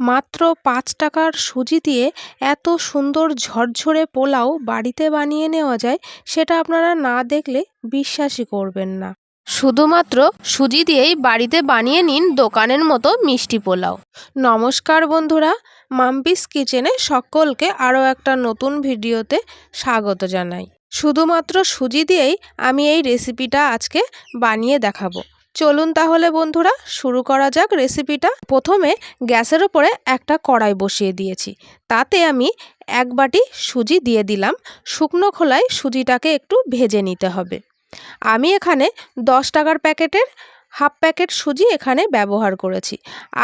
মাত্র ৫ টাকার সুজি দিয়ে এত সুন্দর ঝরঝরে পোলাও বাড়িতে বানিয়ে নেওয়া যায়, সেটা আপনারা না দেখলে বিশ্বাসই করবেন না। শুধুমাত্র সুজি দিয়েই বাড়িতে বানিয়ে নিন দোকানের মতো মিষ্টি পোলাও। নমস্কার বন্ধুরা, মাম্পিস কিচেনে সকলকে আরও একটা নতুন ভিডিওতে স্বাগত জানাই। শুধুমাত্র সুজি দিয়েই আমি এই রেসিপিটা আজকে বানিয়ে দেখাবো। চলুন তাহলে বন্ধুরা শুরু করা যাক রেসিপিটা। প্রথমে গ্যাসের ওপরে একটা কড়াই বসিয়ে দিয়েছি, তাতে আমি 1 বাটি সুজি দিয়ে দিলাম। শুকনো খোলায় সুজিটাকে একটু ভেজে নিতে হবে। আমি এখানে 10 টাকার প্যাকেটের হাফ প্যাকেট সুজি এখানে ব্যবহার করেছি,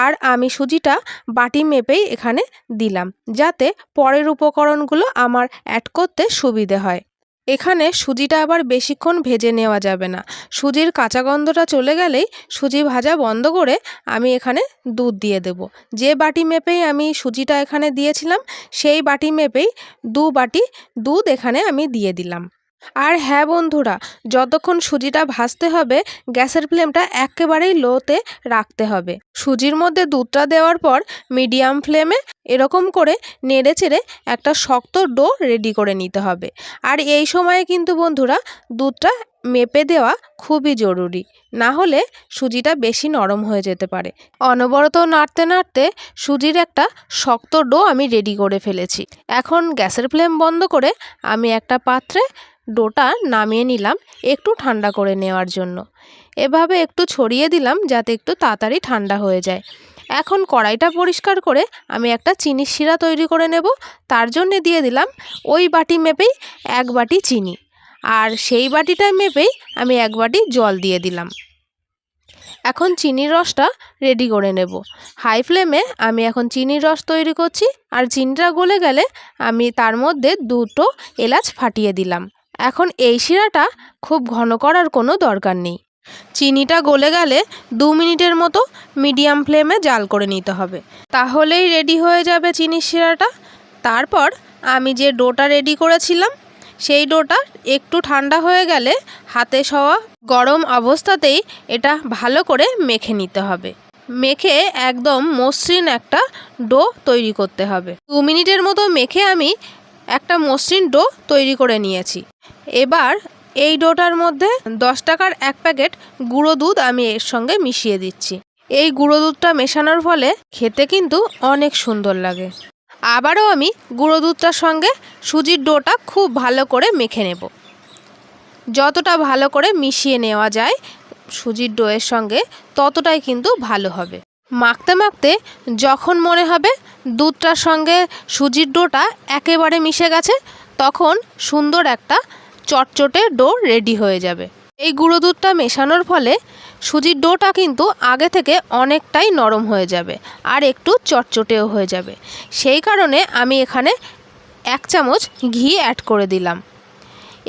আর আমি সুজিটা বাটি মেপেই এখানে দিলাম, যাতে পরের উপকরণগুলো আমার অ্যাড করতে সুবিধে হয়। এখানে সুজিটা আবার বেশিক্ষণ ভেজে নেওয়া যাবে না। সুজির কাঁচা গন্ধটা চলে গেলেই সুজি ভাজা বন্ধ করে আমি এখানে দুধ দিয়ে দেব। যে বাটি মেপেই আমি সুজিটা এখানে দিয়েছিলাম, সেই বাটি মেপেই 2 বাটি দুধ এখানে আমি দিয়ে দিলাম। আর হ্যাঁ বন্ধুরা, যতক্ষণ সুজিটা ভাজতে হবে গ্যাসের ফ্লেমটা একেবারেই লোতে রাখতে হবে। সুজির মধ্যে দুধটা দেওয়ার পর মিডিয়াম ফ্লেমে এরকম করে নেড়ে চেড়ে একটা শক্ত ডো রেডি করে নিতে হবে। আর এই সময়ে কিন্তু বন্ধুরা দুধটা মেপে দেওয়া খুবই জরুরি, না হলে সুজিটা বেশি নরম হয়ে যেতে পারে। অনবরত নাড়তে নাড়তে সুজির একটা শক্ত ডো আমি রেডি করে ফেলেছি। এখন গ্যাসের ফ্লেম বন্ধ করে আমি একটা পাত্রে ডোটা নামিয়ে নিলাম একটু ঠান্ডা করে নেওয়ার জন্য। এভাবে একটু ছড়িয়ে দিলাম যাতে একটু তাড়াতাড়ি ঠান্ডা হয়ে যায়। এখন কড়াইটা পরিষ্কার করে আমি একটা চিনির শিরা তৈরি করে নেব। তার জন্য দিয়ে দিলাম ওই বাটি মেপেই 1 বাটি চিনি, আর সেই বাটিটা মেপেই আমি 1 বাটি জল দিয়ে দিলাম। এখন চিনির রসটা রেডি করে নেব। হাই ফ্লেমে আমি এখন চিনির রস তৈরি করছি, আর চিনিটা গলে গেলে আমি তার মধ্যে 2টো এলাচ ফাটিয়ে দিলাম। এখন এই শিরাটা খুব ঘন করার কোনো দরকার নেই। চিনিটা গলে গেলে 2 মিনিটের মতো মিডিয়াম ফ্লেমে জাল করে নিতে হবে, তাহলেই রেডি হয়ে যাবে চিনির শিরাটা। তারপর আমি যে ডোটা রেডি করেছিলাম, সেই ডোটা একটু ঠান্ডা হয়ে গেলে হাতে সওয়া গরম অবস্থাতেই এটা ভালো করে মেখে নিতে হবে। মেখে একদম মসৃণ একটা ডো তৈরি করতে হবে। 2 মিনিটের মতো মেখে আমি একটা মসৃণ ডো তৈরি করে নিয়েছি। এবার এই ডোটার মধ্যে 10 টাকার 1 প্যাকেট গুঁড়ো দুধ আমি এর সঙ্গে মিশিয়ে দিচ্ছি। এই গুঁড়ো দুধটা মেশানোর ফলে খেতে কিন্তু অনেক সুন্দর লাগে। আবারও আমি গুঁড়ো দুধটার সঙ্গে সুজির ডোটা খুব ভালো করে মেখে নেব। যতটা ভালো করে মিশিয়ে নেওয়া যায় সুজির ডোয়ের সঙ্গে, ততটাই কিন্তু ভালো হবে। মাখতে মাখতে যখন মনে হবে দুধটার সঙ্গে সুজির ডোটা একেবারে মিশে গেছে, তখন সুন্দর একটা চটচটে ডো রেডি হয়ে যাবে। এই গুঁড়ো দুধটা মেশানোর ফলে সুজির ডোটা কিন্তু আগে থেকে অনেকটাই নরম হয়ে যাবে, আর একটু চটচটেও হয়ে যাবে। সেই কারণে আমি এখানে 1 চামচ ঘি অ্যাড করে দিলাম।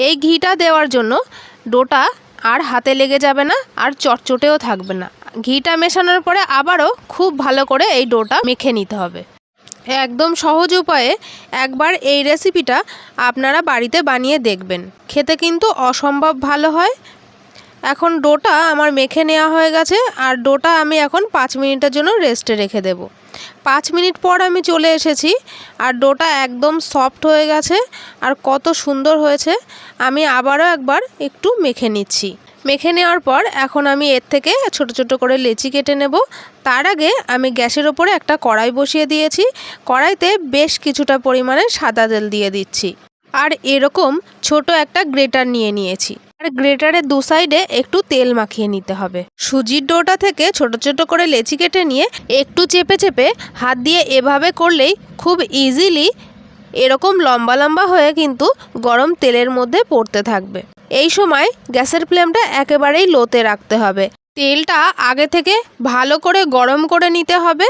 এই ঘিটা দেওয়ার জন্য ডোটা আর হাতে লেগে যাবে না, আর চটচটেও থাকবে না। ঘিটা মেশানোর পরে আবারও খুব ভালো করে এই ডোটা মেখে নিতে হবে। একদম সহজ উপায়ে একবার এই রেসিপিটা আপনারা বাড়িতে বানিয়ে দেখবেন, খেতে কিন্তু অসম্ভব ভালো হয়। এখন ডোটা আমার মেখে নেওয়া হয়ে গেছে, আর ডোটা আমি এখন 5 মিনিটের জন্য রেস্টে রেখে দেব। 5 মিনিট পর আমি চলে এসেছি, আর ডোটা একদম সফট হয়ে গেছে, আর কত সুন্দর হয়েছে। আমি আবারও একবার একটু মেখে নিচ্ছি। মেখে নেওয়ার পর এখন আমি এর থেকে ছোট ছোট করে লেচি কেটে নেব। তার আগে আমি গ্যাসের ওপরে একটা কড়াই বসিয়ে দিয়েছি। কড়াইতে বেশ কিছুটা পরিমাণে সাদা তেল দিয়ে দিচ্ছি, আর এরকম ছোট একটা গ্রেটার নিয়ে নিয়েছি, আর গ্রেটারের 2 সাইডে একটু তেল মাখিয়ে নিতে হবে। সুজির ডোটা থেকে ছোট ছোট করে লেচি কেটে নিয়ে একটু চেপে চেপে হাত দিয়ে এভাবে করলেই খুব ইজিলি এরকম লম্বা লম্বা হয়ে কিন্তু গরম তেলের মধ্যে পড়তে থাকবে। এই সময় গ্যাসের ফ্লেমটা একেবারেই লোতে রাখতে হবে। তেলটা আগে থেকে ভালো করে গরম করে নিতে হবে,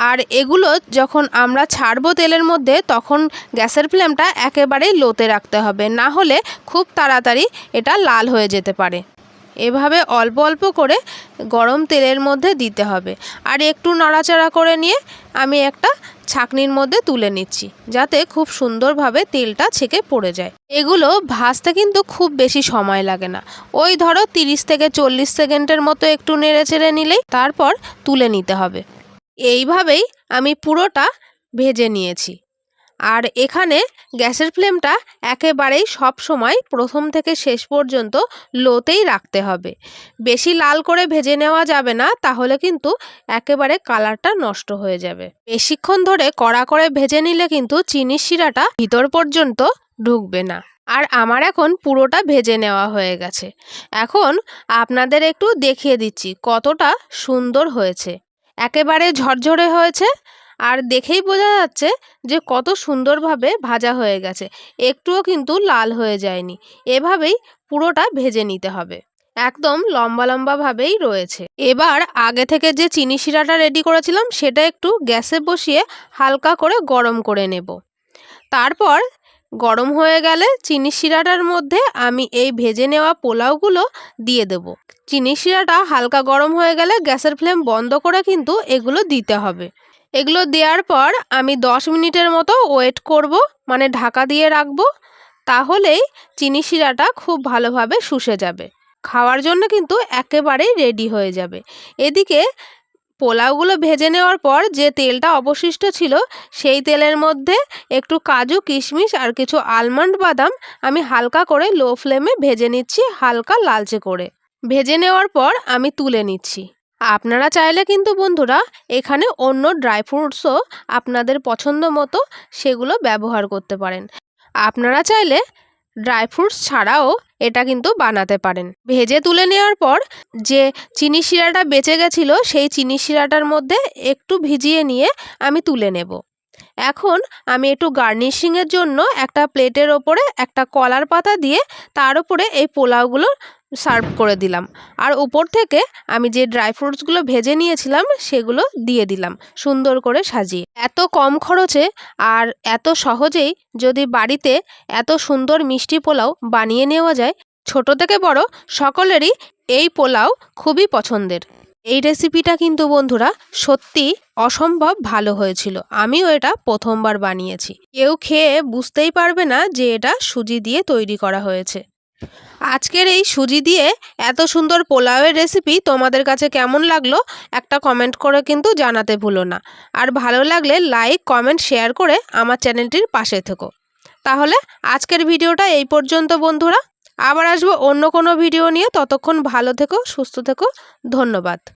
আর এগুলো যখন আমরা ছাড়বো তেলের মধ্যে, তখন গ্যাসের ফ্লেমটা একেবারেই লোতে রাখতে হবে, না হলে খুব তাড়াতাড়ি এটা লাল হয়ে যেতে পারে। এভাবে অল্প অল্প করে গরম তেলের মধ্যে দিতে হবে, আর একটু নাড়াচাড়া করে নিয়ে আমি একটা ছাঁকনির মধ্যে তুলে নিচ্ছি, যাতে খুব সুন্দরভাবে তেলটা ছেঁকে পড়ে যায়। এগুলো ভাজতে কিন্তু খুব বেশি সময় লাগে না, ওই ধরো 30 থেকে 40 সেকেন্ডের মতো একটু নেড়ে চেড়ে নিলেই তারপর তুলে নিতে হবে। এইভাবেই আমি পুরোটা ভেজে নিয়েছি। আর এখানে গ্যাসের ফ্লেমটা একেবারেই সব সময় প্রথম থেকে শেষ পর্যন্ত লোতেই রাখতে হবে। বেশি লাল করে ভেজে নেওয়া যাবে না, তাহলে কিন্তু একেবারে কালারটা নষ্ট হয়ে যাবে। বেশিক্ষণ ধরে কড়া করে ভেজে নিলে কিন্তু চিনির শিরাটা ভিতর পর্যন্ত ঢুকবে না। আর আমার এখন পুরোটা ভেজে নেওয়া হয়ে গেছে। এখন আপনাদের একটু দেখিয়ে দিচ্ছি কতটা সুন্দর হয়েছে। একেবারে ঝরঝরে হয়েছে, আর দেখেই বোঝা যাচ্ছে যে কত সুন্দরভাবে ভাজা হয়ে গেছে, একটুও কিন্তু লাল হয়ে যায়নি। এভাবেই পুরোটা ভেজে নিতে হবে, একদম লম্বা লম্বাভাবেই রয়েছে। এবার আগে থেকে যে চিনি শিরাটা রেডি করেছিলাম সেটা একটু গ্যাসে বসিয়ে হালকা করে গরম করে নেব। তারপর গরম হয়ে গেলে চিনি শিরাটার মধ্যে আমি এই ভেজে নেওয়া পোলাওগুলো দিয়ে দেব। চিনি শিরাটা হালকা গরম হয়ে গেলে গ্যাসের ফ্লেম বন্ধ করে কিন্তু এগুলো দিতে হবে। এগুলো দেওয়ার পর আমি 10 মিনিটের মতো ওয়েট করব, মানে ঢাকা দিয়ে রাখবো। তাহলেই চিনি শিরাটা খুব ভালোভাবে শুষে যাবে, খাওয়ার জন্য কিন্তু একেবারেই রেডি হয়ে যাবে। এদিকে পোলাওগুলো ভেজে নেওয়ার পর যে তেলটা অবশিষ্ট ছিল সেই তেলের মধ্যে একটু কাজু, কিশমিশ আর কিছু আলমন্ড বাদাম আমি হালকা করে লো ফ্লেমে ভেজে নিচ্ছি, হালকা লালচে করে। ভেজে নেওয়ার পর আমি তুলে নিচ্ছি। আপনারা চাইলে কিন্তু বন্ধুরা এখানে অন্য ড্রাই ফ্রুটসও আপনাদের পছন্দ মতো সেগুলো ব্যবহার করতে পারেন। আপনারা চাইলে ড্রাই ফ্রুটস ছাড়াও এটা কিন্তু বানাতে পারেন। ভেজে তুলে নেওয়ার পর যে চিনি শিরাটা বেঁচে গেছিলো সেই চিনি শিরাটার মধ্যে একটু ভিজিয়ে নিয়ে আমি তুলে নেব। এখন আমি একটু গার্নিশিংয়ের জন্য একটা প্লেটের ওপরে একটা কলার পাতা দিয়ে তার উপরে এই পোলাওগুলো সার্ভ করে দিলাম, আর উপর থেকে আমি যে ড্রাই ফ্রুটসগুলো ভেজে নিয়েছিলাম সেগুলো দিয়ে দিলাম সুন্দর করে সাজিয়ে। এত কম খরচে আর এত সহজেই যদি বাড়িতে এত সুন্দর মিষ্টি পোলাও বানিয়ে নেওয়া যায়, ছোট থেকে বড় সকলেরই এই পোলাও খুবই পছন্দের। এই রেসিপিটা কিন্তু বন্ধুরা সত্যি অসম্ভব ভালো হয়েছিল। আমিও এটা প্রথমবার বানিয়েছি। কেউ খেয়ে বুঝতেই পারবে না যে এটা সুজি দিয়ে তৈরি করা হয়েছে। আজকের এই সুজি দিয়ে এত সুন্দর পোলাওয়ের রেসিপি তোমাদের কাছে কেমন লাগলো একটা কমেন্ট করে কিন্তু জানাতে ভুলো না। আর ভালো লাগলে লাইক, কমেন্ট, শেয়ার করে আমার চ্যানেলটির পাশে থেকো। তাহলে আজকের ভিডিওটা এই পর্যন্ত বন্ধুরা, আবার আসবো অন্য কোনো ভিডিও নিয়ে। ততক্ষণ ভালো থেকো, সুস্থ থেকো, ধন্যবাদ।